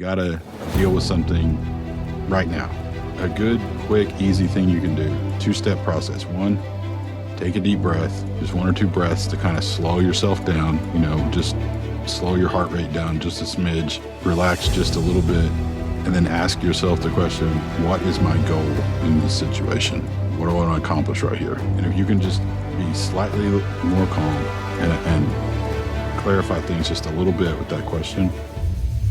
Got to deal with something right now. A good, quick, easy thing you can do. 2-step process. 1, take a deep breath, just 1 or 2 breaths to kind of slow yourself down, just slow your heart rate down just a smidge, relax just a little bit, and then ask yourself the question, what is my goal in this situation? What do I want to accomplish right here? And if you can just be slightly more calm and clarify things just a little bit with that question,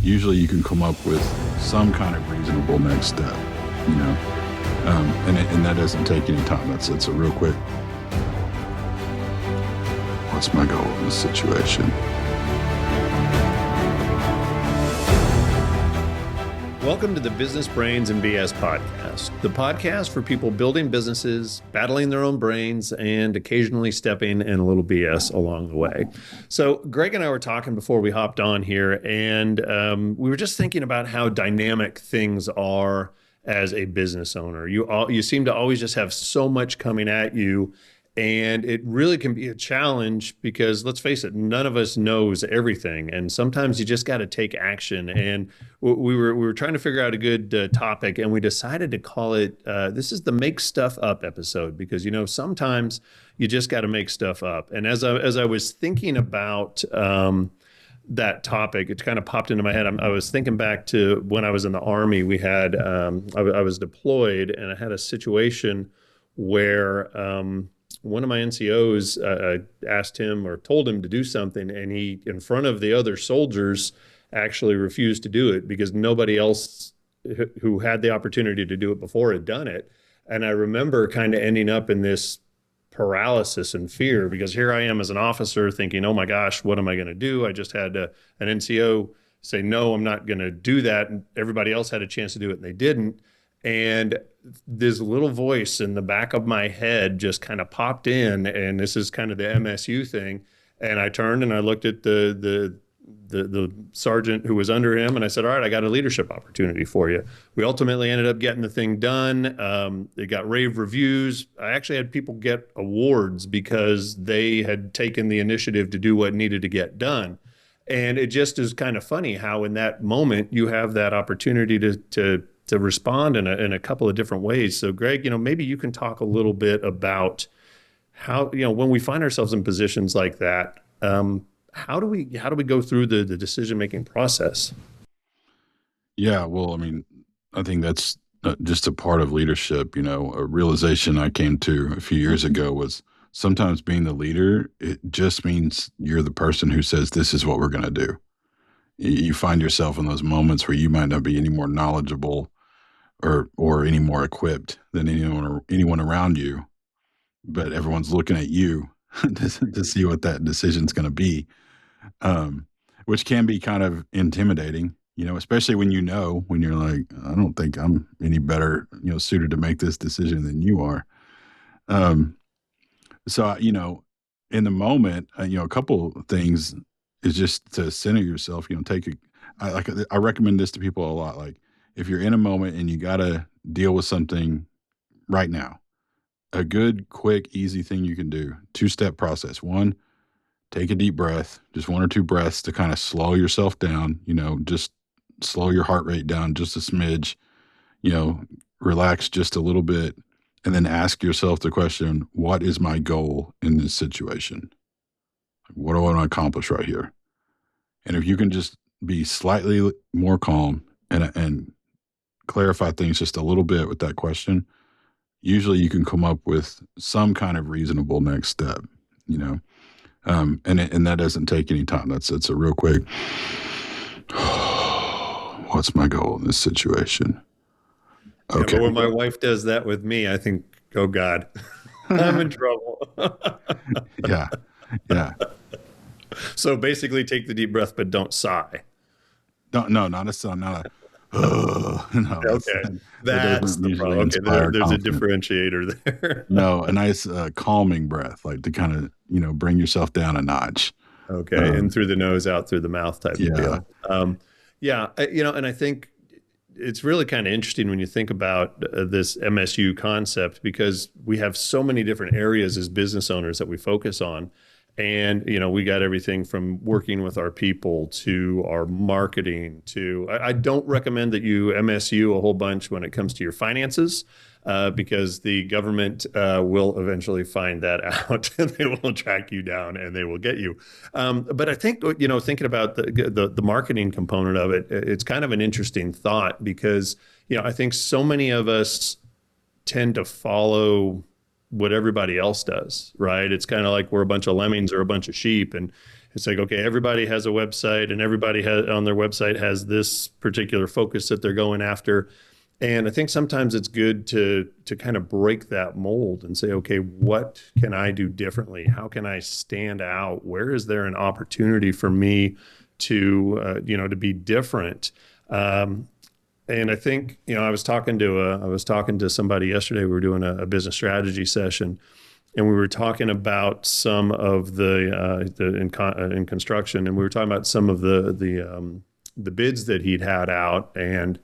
usually you can come up with some kind of reasonable next step, and that doesn't take any time. It's a real quick, what's my goal in this situation? Welcome to the Business Brains and B.S. podcast, the podcast for people building businesses, battling their own brains, and occasionally stepping in a little BS along the way. So Greg and I were talking before we hopped on here, and we were just thinking about how dynamic things are as a business owner. You seem to always just have so much coming at you, and it really can be a challenge because, let's face it, none of us knows everything. And sometimes you just got to take action. And we were trying to figure out a good topic, and we decided to call it, this is the Make Stuff Up episode, because, sometimes you just got to make stuff up. And as I was thinking about that topic, it kind of popped into my head. I was thinking back to when I was in the Army. We had, I was deployed, and I had a situation where one of my NCOs asked him or told him to do something, and he, in front of the other soldiers, actually refused to do it because nobody else who had the opportunity to do it before had done it. And I remember kind of ending up in this paralysis and fear, because here I am as an officer thinking, oh my gosh, what am I going to do? I just had an NCO say, no, I'm not going to do that. And everybody else had a chance to do it, and they didn't. And this little voice in the back of my head just kind of popped in, and this is kind of the MSU thing. And I turned and I looked at the sergeant who was under him, and I said, all right, I got a leadership opportunity for you. We ultimately ended up getting the thing done. It got rave reviews. I actually had people get awards because they had taken the initiative to do what needed to get done. And it just is kind of funny how in that moment you have that opportunity to respond in a couple of different ways. So Greg, maybe you can talk a little bit about how, when we find ourselves in positions like that, how do we go through the decision-making process? Yeah, well, I think that's just a part of leadership. A realization I came to a few years ago was sometimes being the leader, it just means you're the person who says, this is what we're going to do. You find yourself in those moments where you might not be any more knowledgeable or any more equipped than anyone around you, but everyone's looking at you to see what that decision's going to be, which can be kind of intimidating, especially when you're like, I don't think I'm any better, suited to make this decision than you are. So, in the moment, a couple of things is just to center yourself, I recommend this to people a lot. Like, if you're in a moment and you got to deal with something right now, a good, quick, easy thing you can do, 2-step process. 1, take a deep breath, just 1 or 2 breaths to kind of slow yourself down, just slow your heart rate down just a smidge, relax just a little bit, and then ask yourself the question, what is my goal in this situation? What do I want to accomplish right here? And if you can just be slightly more calm and clarify things just a little bit with that question, usually you can come up with some kind of reasonable next step, and that doesn't take any time. It's a real quick, what's my goal in this situation? Okay. Yeah, but when my wife does that with me, I think, oh God, I'm in trouble. Yeah. So basically take the deep breath, but don't sigh. No, not a no, okay. That's the problem. Okay, there's a differentiator there. No, a nice calming breath, like to kind of, bring yourself down a notch. Okay, in through the nose, out through the mouth type of deal. And I think it's really kind of interesting when you think about this MSU concept, because we have so many different areas as business owners that we focus on. And, we got everything from working with our people to our marketing to, I don't recommend that you MSU a whole bunch when it comes to your finances, because the government will eventually find that out and they will track you down and they will get you. But I think, thinking about the marketing component of it, it's kind of an interesting thought because, I think so many of us tend to follow what everybody else does, right? It's kind of like we're a bunch of lemmings or a bunch of sheep. And it's like, okay, everybody has a website and everybody has on their website has this particular focus that they're going after. And I think sometimes it's good to kind of break that mold and say, okay, what can I do differently? How can I stand out? Where is there an opportunity for me to be different? And I think, I was talking to somebody yesterday. We were doing a business strategy session, and we were talking about some of in construction, and we were talking about some of the bids that he'd had out, and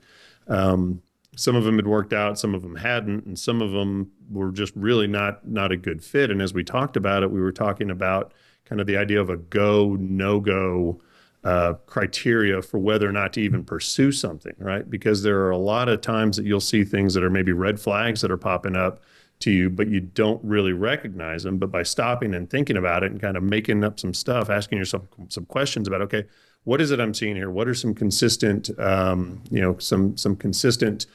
some of them had worked out, some of them hadn't, and some of them were just really not a good fit. And as we talked about it, we were talking about kind of the idea of a go, no go criteria for whether or not to even pursue something, right? Because there are a lot of times that you'll see things that are maybe red flags that are popping up to you, but you don't really recognize them. But by stopping and thinking about it and kind of making up some stuff, asking yourself some questions about, okay, what is it I'm seeing here? What are some consistent, some consistent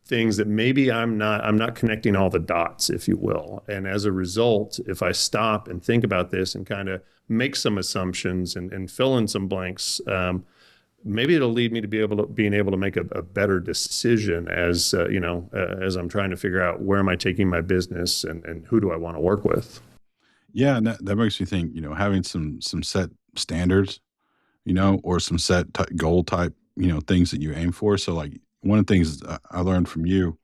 things that maybe I'm not connecting all the dots, if you will. And as a result, if I stop and think about this and kind of make some assumptions and fill in some blanks, maybe it'll lead me to being able to make a better decision as as I'm trying to figure out where am I taking my business and who do I want to work with. Yeah, and that makes me think, having some set standards, or some set goal type, things that you aim for. So like one of the things I learned from you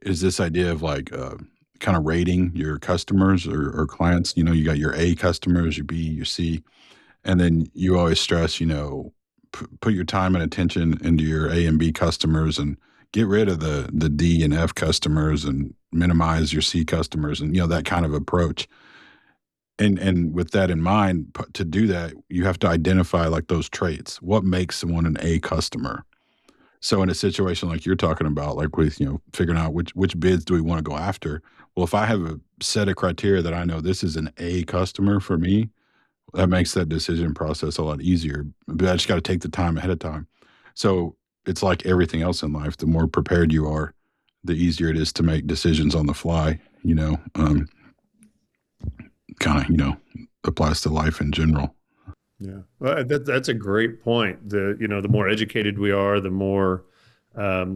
is this idea of like kind of rating your customers or clients. You got your A customers, your B, your C, and then you always stress, put your time and attention into your A and B customers and get rid of the D and F customers and minimize your C customers and that kind of approach. And with that in mind, to do that, you have to identify like those traits. What makes someone an A customer? So in a situation like you're talking about, like with, figuring out which bids do we want to go after? Well, if I have a set of criteria that I know this is an A customer for me, that makes that decision process a lot easier. But I just got to take the time ahead of time. So it's like everything else in life. The more prepared you are, the easier it is to make decisions on the fly, kind of, applies to life in general. Yeah, well, that's a great point. The more educated we are, the more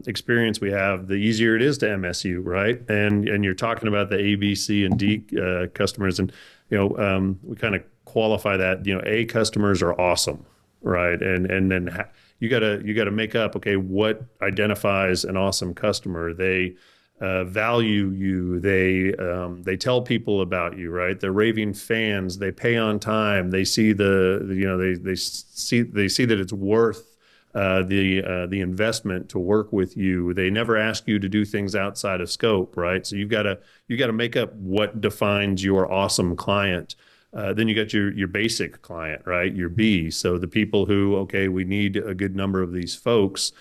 experience we have, the easier it is to MSU, right? And you're talking about the A, B, C, and D customers, and we kind of qualify that. A customers are awesome, right? And then you gotta make up, okay, what identifies an awesome customer? They value you. They tell people about you, right? They're raving fans. They pay on time. They see they see that it's worth the investment to work with you. They never ask you to do things outside of scope, right? So you gotta make up what defines your awesome client. Then you got your basic client, right? Your B. So the people who, okay, we need a good number of these folks.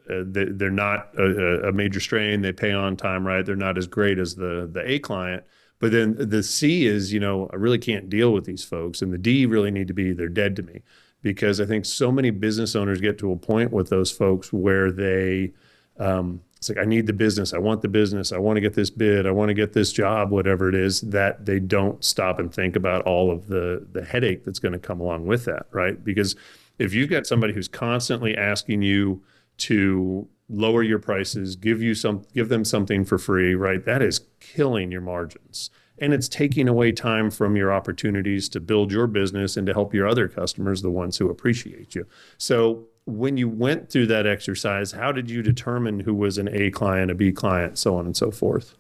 They're not a major strain. They pay on time, right? They're not as great as the A client. But then the C is, I really can't deal with these folks. And the D really need to be, they're dead to me. Because I think so many business owners get to a point with those folks where they, it's like, I need the business. I want the business. I want to get this bid. I want to get this job, whatever it is, that they don't stop and think about all of the headache that's going to come along with that, right? Because if you've got somebody who's constantly asking you to lower your prices, give them something for free, right? That is killing your margins. And it's taking away time from your opportunities to build your business and to help your other customers, the ones who appreciate you. So when you went through that exercise, how did you determine who was an A client, a B client, so on and so forth?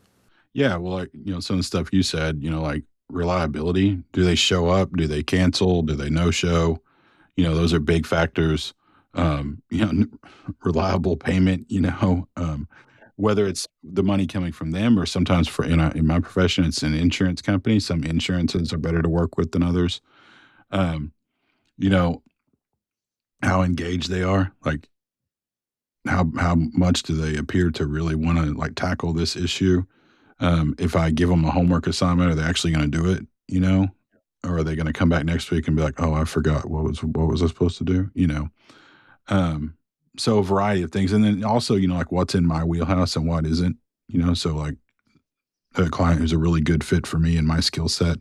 Yeah, well, like, some of the stuff you said, like reliability. Do they show up? Do they cancel? Do they no show? Those are big factors. Reliable payment, whether it's the money coming from them or sometimes in my profession, it's an insurance company. Some insurances are better to work with than others. Um, you know, how engaged they are, like how much do they appear to really want to like tackle this issue? If I give them a homework assignment, are they actually going to do it? Or are they going to come back next week and be like, "Oh, I forgot what was I supposed to do?" Um, so a variety of things, and then also, like what's in my wheelhouse and what isn't. So like a client who's a really good fit for me and my skill set.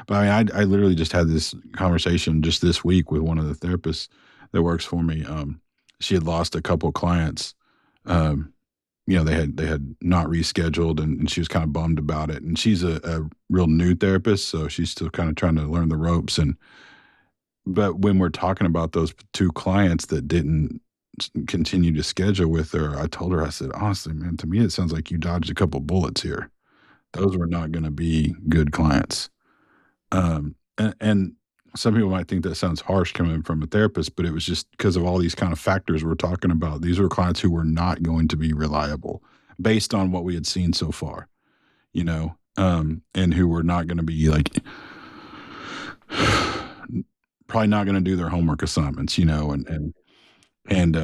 But I mean, I literally just had this conversation just this week with one of the therapists that works for me. She had lost a couple clients. Um, they had not rescheduled, and she was kind of bummed about it. And she's a real new therapist, so she's still kind of trying to learn the ropes. But when we're talking about those two clients that didn't continue to schedule with her, I told her, I said, honestly, man, to me, it sounds like you dodged a couple bullets here. Those were not going to be good clients. And some people might think that sounds harsh coming from a therapist, but it was just because of all these kind of factors we're talking about. These were clients who were not going to be reliable based on what we had seen so far, and who were not going to be like, probably not going to do their homework assignments, and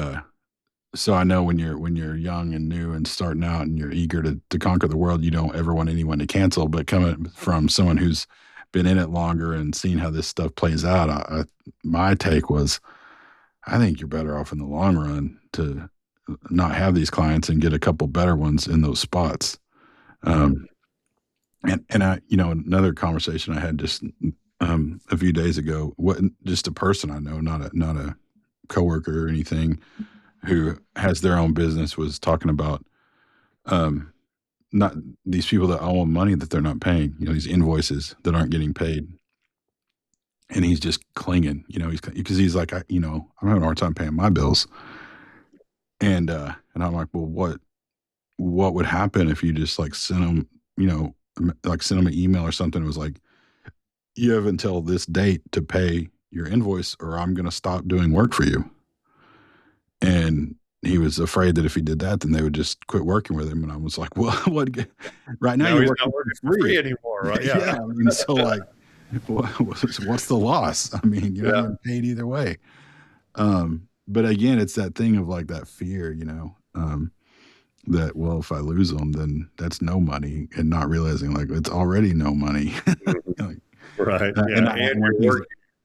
so I know when you're young and new and starting out and you're eager to conquer the world, you don't ever want anyone to cancel. But coming from someone who's been in it longer and seen how this stuff plays out, my take was, I think you're better off in the long run to not have these clients and get a couple better ones in those spots. Um, and I, another conversation I had just a few days ago, just a person I know, not a coworker or anything, who has their own business, was talking about um, not these people that owe him money that they're not paying, these invoices that aren't getting paid. And he's just clinging, because he's like, I'm having a hard time paying my bills. And I'm like, well, what would happen if you just like sent him, like send him an email or something? It was like, you have until this date to pay your invoice or I'm going to stop doing work for you. And he was afraid that if he did that, then they would just quit working with him. And I was like, well, what? Right now you're he's working not working for free anymore, right? Yeah. Yeah. I mean, so like, what's the loss? I mean, you're not getting paid either way. But again, it's that thing of like that fear, that, well, if I lose them, then that's no money, and not realizing like it's already no money. Like, Right. and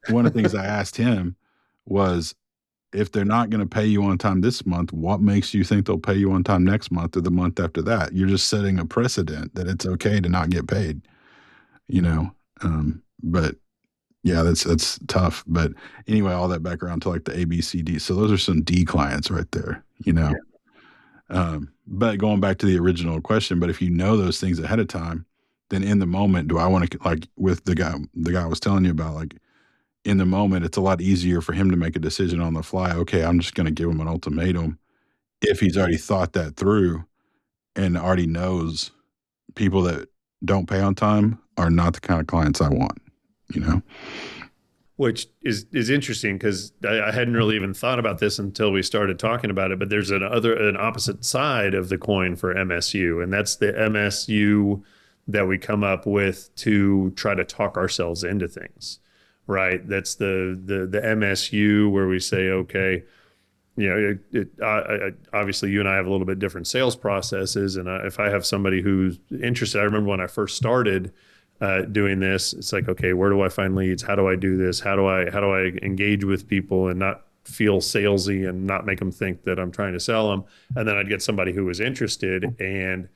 one of the things I asked him was, if they're not going to pay you on time this month, what makes you think they'll pay you on time next month or the month after that? You're just setting a precedent that it's okay to not get paid, but yeah, that's tough. But anyway, all that background to like the ABCD. So those are some D clients right there, Yeah. But going back to the original question, but if you know those things ahead of time, then in the moment, do I want to, like with the guy I was telling you about, like in the moment, it's a lot easier for him to make a decision on the fly. Okay, I'm just going to give him an ultimatum if he's already thought that through and already knows people that don't pay on time are not the kind of clients I want, Which is interesting because I hadn't really even thought about this until we started talking about it. But there's an opposite side of the coin for MSU, and that's the MSU that we come up with to try to talk ourselves into things, right? That's the MSU where we say, okay, obviously you and I have a little bit different sales processes, and if I have somebody who's interested, I remember when I first started doing this, it's like, okay, where do I find leads? How do I do this? How do I engage with people and not feel salesy and not make them think that I'm trying to sell them? And then I'd get somebody who was interested, and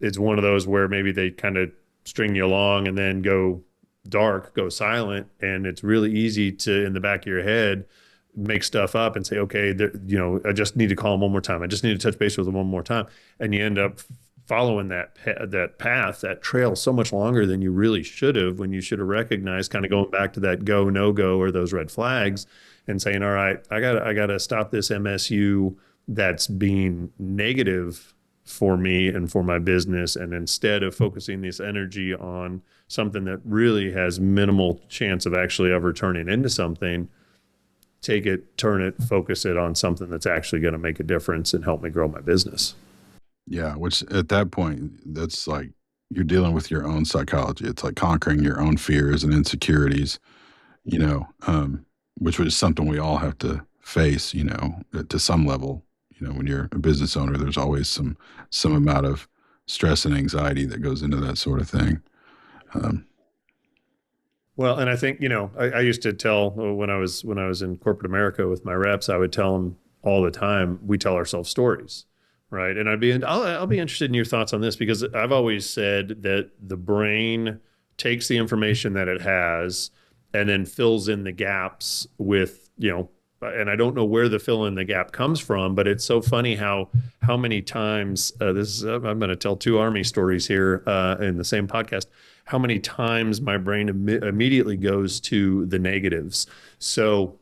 it's one of those where maybe they kind of string you along and then go dark, go silent, and it's really easy to, in the back of your head, make stuff up and say, okay, I just need to call them one more time. I just need to touch base with them one more time. And you end up following that path, that trail so much longer than you really should have, when you should have recognized, kind of going back to that go, no go, or those red flags, and saying, all right, I gotta stop this MSU that's being negative for me and for my business. And instead of focusing this energy on something that really has minimal chance of actually ever turning into something, turn it, focus it on something that's actually going to make a difference and help me grow my business. Yeah, which at that point, that's like you're dealing with your own psychology. It's like conquering your own fears and insecurities, you know, which was something we all have to face, to some level. When you're a business owner, there's always some amount of stress and anxiety that goes into that sort of thing. Um, Well, and I think, I used to tell when I was in corporate America with my reps, I would tell them all the time, we tell ourselves stories, right? And I'll be interested in your thoughts on this because I've always said that the brain takes the information that it has and then fills in the gaps with, and I don't know where the fill in the gap comes from, but it's so funny how many times I'm going to tell two army stories here in the same podcast. How many times my brain immediately goes to the negatives. So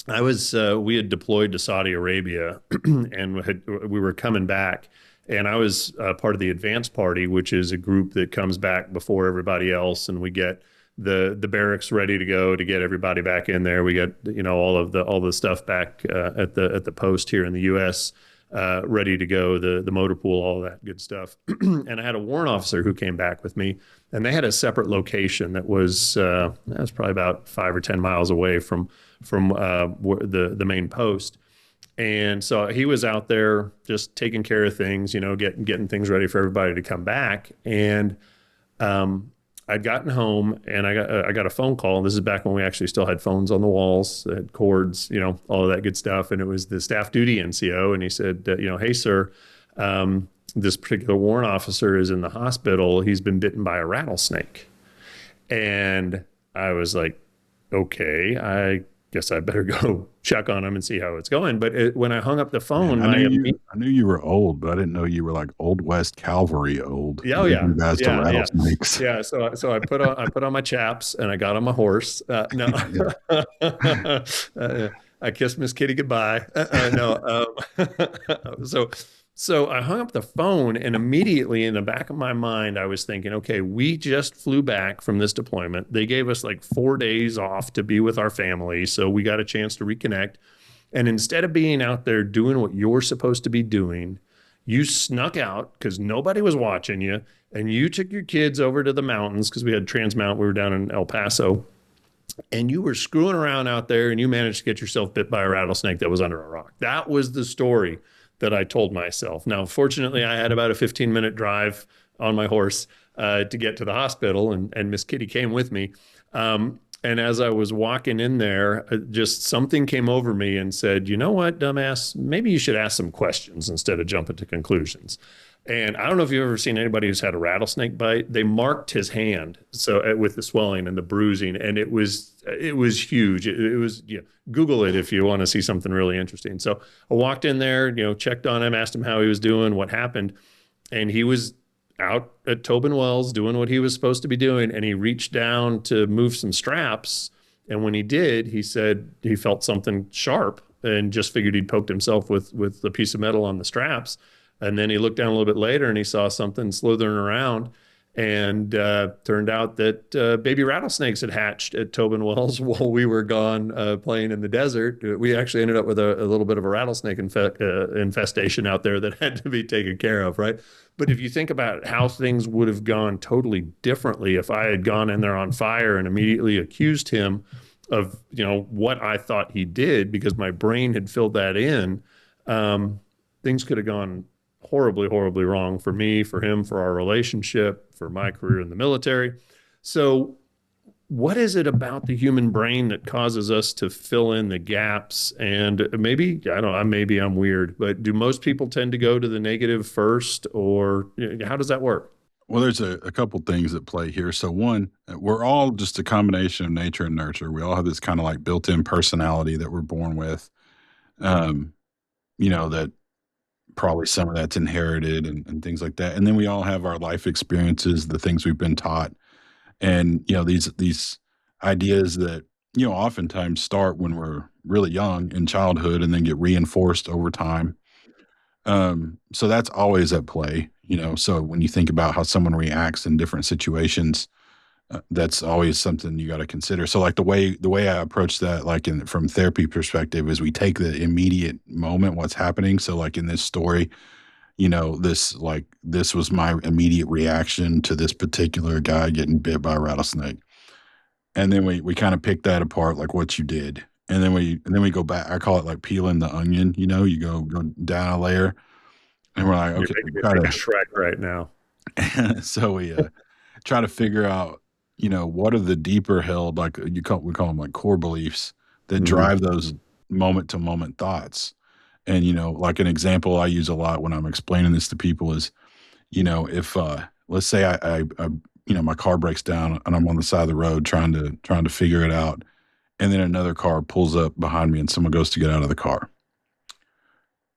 we had deployed to Saudi Arabia and we were coming back, and I was part of the advance party, which is a group that comes back before everybody else, and we get the barracks ready to go to get everybody back in there. We get all the stuff back at the post here in the U.S. Ready to go, the motor pool, all that good stuff. And I had a warrant officer who came back with me, and they had a separate location that was probably about 5 or 10 miles away from the main post. And so he was out there just taking care of things, getting things ready for everybody to come back. And I'd gotten home and I got a phone call. This is back when we actually still had phones on the walls, had cords, all of that good stuff. And it was the staff duty NCO. And he said, hey, sir, this particular warrant officer is in the hospital. He's been bitten by a rattlesnake. And I was like, okay, I guess I better go check on him and see how it's going. But when I hung up the phone, Man, I knew you were old, but I didn't know you were like Old West cavalry old. Yeah, oh yeah, You guys to yeah, yeah, rattlesnakes. yeah. So I put on my chaps and I got on my horse. No, Yeah. I kissed Miss Kitty goodbye. No, so I hung up the phone, and immediately in the back of my mind, I was thinking, okay, we just flew back from this deployment. They gave us like 4 days off to be with our family, so we got a chance to reconnect. And instead of being out there doing what you're supposed to be doing, you snuck out because nobody was watching you, and you took your kids over to the mountains because we had Transmount. We were down in El Paso, and you were screwing around out there, and you managed to get yourself bit by a rattlesnake that was under a rock. That was the story that I told myself. Now, fortunately, I had about a 15-minute drive on my horse to get to the hospital, and Miss Kitty came with me. And as I was walking in there, just something came over me and said, you know what, dumbass, maybe you should ask some questions instead of jumping to conclusions. And I don't know if you've ever seen anybody who's had a rattlesnake bite. They marked his hand with the swelling and the bruising, and it was huge. It was Google it if you want to see something really interesting. So I walked in there, checked on him, asked him how he was doing, what happened, and he was out at Tobin Wells doing what he was supposed to be doing, and he reached down to move some straps, and when he did, he said he felt something sharp and just figured he'd poked himself with a piece of metal on the straps. And then he looked down a little bit later and he saw something slithering around, and turned out that baby rattlesnakes had hatched at Tobin Wells while we were gone playing in the desert. We actually ended up with a little bit of a rattlesnake infestation out there that had to be taken care of, right? But if you think about how things would have gone totally differently if I had gone in there on fire and immediately accused him of what I thought he did because my brain had filled that in, things could have gone horribly, horribly wrong for me, for him, for our relationship, for my career in the military. So what is it about the human brain that causes us to fill in the gaps? And maybe, I don't know, maybe I'm weird, but do most people tend to go to the negative first, or how does that work? Well, there's a couple things at play here. So one, we're all just a combination of nature and nurture. We all have this kind of like built-in personality that we're born with. That probably some of that's inherited and things like that. And then we all have our life experiences, the things we've been taught. And, these ideas that, oftentimes start when we're really young in childhood and then get reinforced over time. So that's always at play, so when you think about how someone reacts in different situations, that's always something you got to consider. So like the way I approach that, like from therapy perspective, is we take the immediate moment, what's happening. So like in this story, this was my immediate reaction to this particular guy getting bit by a rattlesnake. And then we kind of pick that apart, like what you did. And then we go back. I call it like peeling the onion, you go down a layer and we're like, You're okay, making we me try think to of Shrek right now. so we try to figure out, what are the deeper held, like we call them like core beliefs that Hmm. drive those moment to moment thoughts. And, like an example I use a lot when I'm explaining this to people is, if let's say my car breaks down and I'm on the side of the road trying to figure it out, and then another car pulls up behind me and someone goes to get out of the car.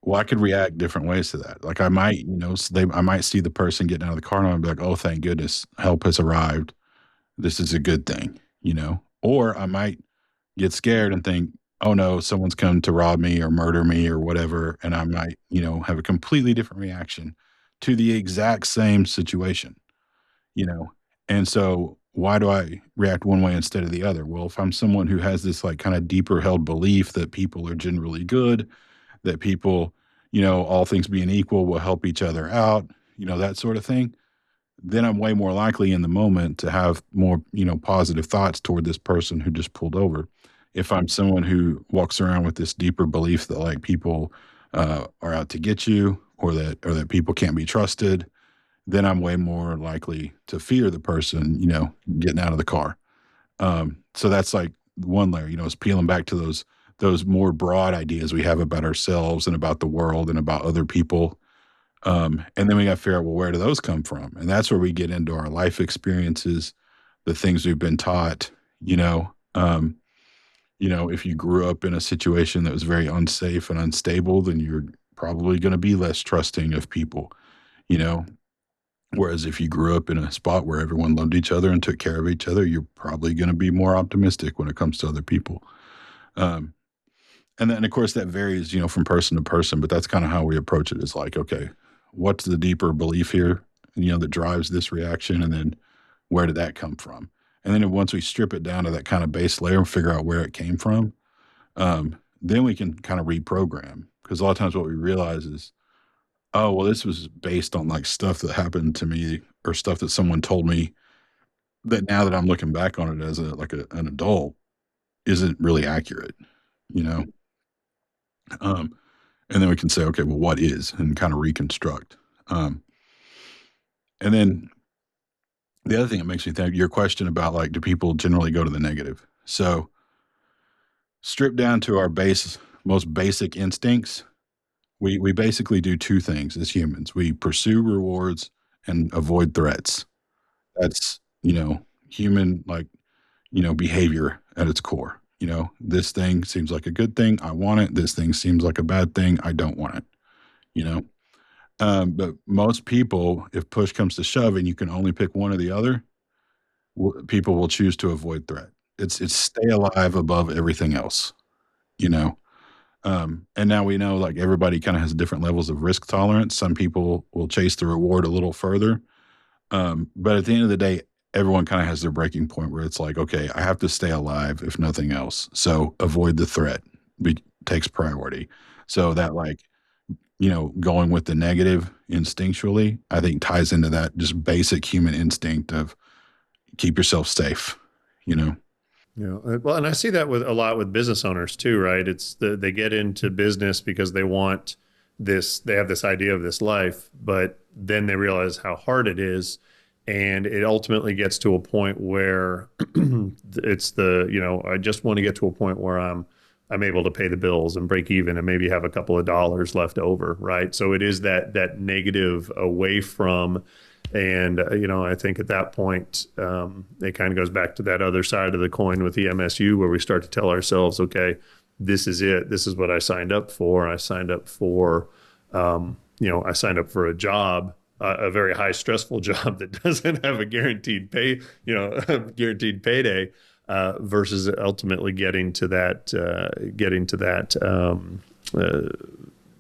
Well, I could react different ways to that. Like I might, I might see the person getting out of the car and I'll be like, "Oh, thank goodness, help has arrived. This is a good thing." Or I might get scared and think, "Oh no, someone's come to rob me or murder me or whatever," and I might, have a completely different reaction to the exact same situation, you know. And so why do I react one way instead of the other? Well, if I'm someone who has this like kind of deeper held belief that people are generally good, that people, all things being equal, will help each other out, that sort of thing, then I'm way more likely in the moment to have more, positive thoughts toward this person who just pulled over. If I'm someone who walks around with this deeper belief that like people are out to get you, or that people can't be trusted, then I'm way more likely to fear the person, getting out of the car. So that's like one layer, is peeling back to those more broad ideas we have about ourselves and about the world and about other people. And then we got to figure out, well, where do those come from? And that's where we get into our life experiences, the things we've been taught. If you grew up in a situation that was very unsafe and unstable, then you're probably going to be less trusting of people. You know, Whereas if you grew up in a spot where everyone loved each other and took care of each other, you're probably going to be more optimistic when it comes to other people. Um, and then, of course, that varies, from person to person, but that's kind of how we approach it. Is like, okay, what's the deeper belief here, that drives this reaction? And then where did that come from? And then once we strip it down to that kind of base layer and figure out where it came from, then we can kind of reprogram. Because a lot of times what we realize is, oh, well, this was based on like stuff that happened to me or stuff that someone told me that now that I'm looking back on it as an adult isn't really accurate, you know? Um, and then we can say, okay, well, what is, and kind of reconstruct. Um, and then the other thing that makes me think, your question about like, do people generally go to the negative? So stripped down to our most basic instincts, we basically do two things as humans. We pursue rewards and avoid threats. That's, human, like, behavior at its core. This thing seems like a good thing. I want it. This thing seems like a bad thing. I don't want it, you know? But most people, if push comes to shove and you can only pick one or the other, people will choose to avoid threat. It's stay alive above everything else, you know? And now we know like everybody kind of has different levels of risk tolerance. Some people will chase the reward a little further. But at the end of the day, everyone kind of has their breaking point where it's like, okay, I have to stay alive if nothing else. So avoid the threat takes priority. So that like, going with the negative instinctually, I think ties into that just basic human instinct of keep yourself safe, you know? Yeah. Well, and I see that with a lot with business owners too, right? They get into business because they want this, they have this idea of this life, but then they realize how hard it is. And it ultimately gets to a point where I just want to get to a point where I'm able to pay the bills and break even and maybe have a couple of dollars left over, right? So it is that negative away from. And, I think at that point, it kind of goes back to that other side of the coin with the MSU where we start to tell ourselves, okay, this is it. This is what I signed up for. I signed up for, I signed up for a job, a very high stressful job that doesn't have a guaranteed pay, a guaranteed payday, versus ultimately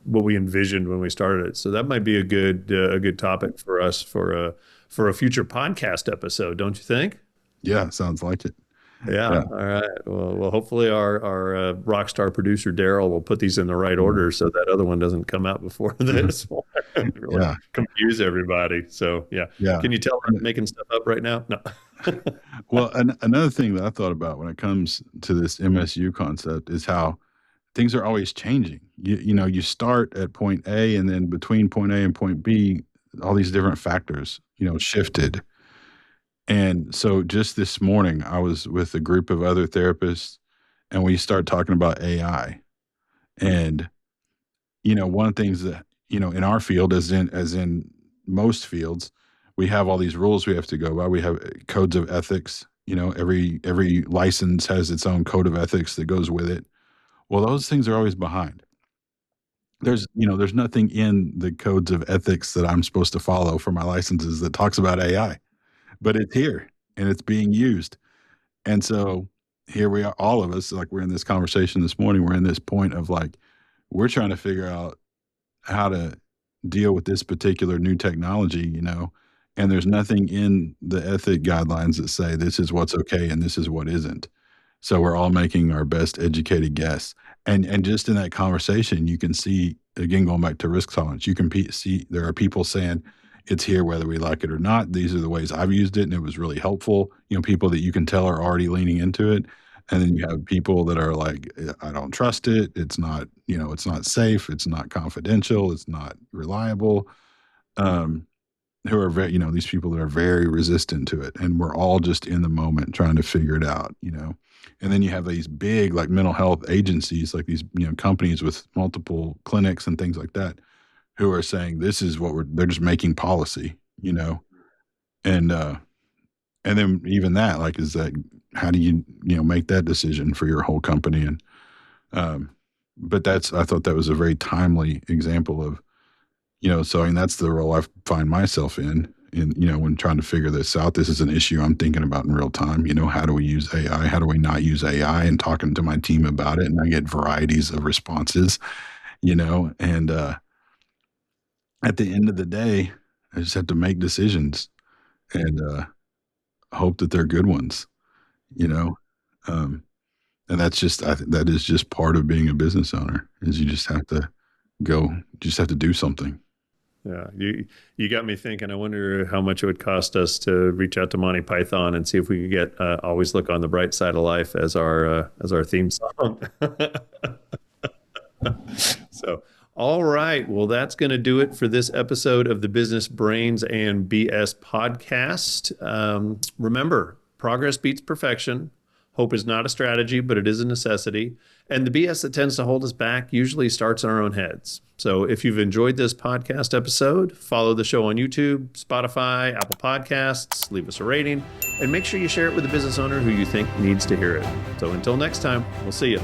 what we envisioned when we started it. So that might be a good topic for us for a future podcast episode, don't you think? Yeah, sounds like it. Yeah. Yeah. All right. Well, hopefully our rock star producer Daryl will put these in the right Mhm. order so that other one doesn't come out before this one. Really Yeah. confuse everybody. So yeah. Yeah. Can you tell I'm And making stuff up right now? No. well, another thing that I thought about when it comes to this MSU concept is how things are always changing. You start at point A, and then between point A and point B, all these different factors, shifted. And so just this morning, I was with a group of other therapists, and we start talking about AI. And one of the things that in our field, as in most fields, we have all these rules we have to go by. We have codes of ethics. Every license has its own code of ethics that goes with it. Well, those things are always behind. There's nothing in the codes of ethics that I'm supposed to follow for my licenses that talks about AI, but it's here and it's being used. And so here we are, all of us, like we're in this conversation this morning, we're in this point of like, we're trying to figure out how to deal with this particular new technology, and there's nothing in the ethic guidelines that say this is what's okay and this is what isn't. So we're all making our best educated guess. And just in that conversation, you can see, again, going back to risk tolerance, you can see there are people saying it's here whether we like it or not. These are the ways I've used it, and it was really helpful. People that you can tell are already leaning into it. And then you have people that are like, I don't trust it. It's not, it's not safe. It's not confidential. It's not reliable. Um, who are very, these people that are very resistant to it. And we're all just in the moment trying to figure it out. And then you have these big like mental health agencies, like these, companies with multiple clinics and things like that, who are saying this is what they're just making policy. And and then even that, like, is that how do you make that decision for your whole company? And um but I thought that was a very timely example of, so I mean, that's the role I find myself in, when trying to figure this out. This is an issue I'm thinking about in real time. How do we use AI? How do we not use AI? And talking to my team about it, and I get varieties of responses. And at the end of the day, I just have to make decisions and hope that they're good ones. You know, um, and that is just part of being a business owner. Is you just have to just have to do something. Yeah, you got me thinking. I wonder how much it would cost us to reach out to Monty Python and see if we could get "Always Look on the Bright Side of Life" as our theme song. So, all right. Well, that's going to do it for this episode of the Business Brains and B.S. podcast. Remember, progress beats perfection. Hope is not a strategy, but it is a necessity. And the BS that tends to hold us back usually starts in our own heads. So if you've enjoyed this podcast episode, follow the show on YouTube, Spotify, Apple Podcasts, leave us a rating, and make sure you share it with a business owner who you think needs to hear it. So until next time, we'll see you.